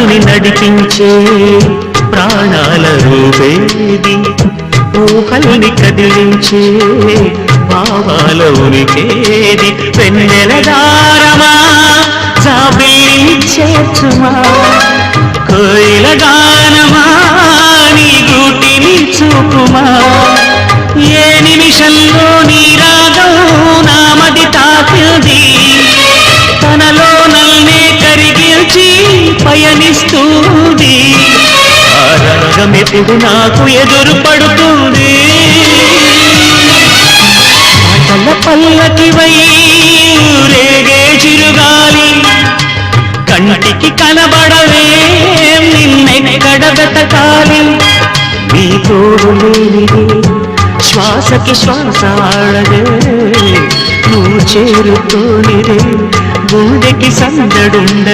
మనసుని నడిపించే ప్రాణాల రూపేది, ఊహల్ని కదిలించే భావాల ఉనికేది. వెన్నెల దారమా జాబిలించేచుమా, కోయిల గానమా నీ గూటిని చూపుమా. ఏ నిమిషంలో నీ రాగం నామది తాకింది, తనలో నల్నే కరిగిల్చి పయనిస్తుంది. ఆ రాగమెప్పుడు నాకు ఎదురు పడుతుంది. పాటల పల్లకివై రేగే చిరుగాలి, కంటికి కనబడవే నిన్నెక్కడ వెతకాలి. నీ తోడు లేనిదే శ్వాసకి శ్వాస ఆడదే, నువ్వు చేరుకోనిదే గుండెకి సందడుండ.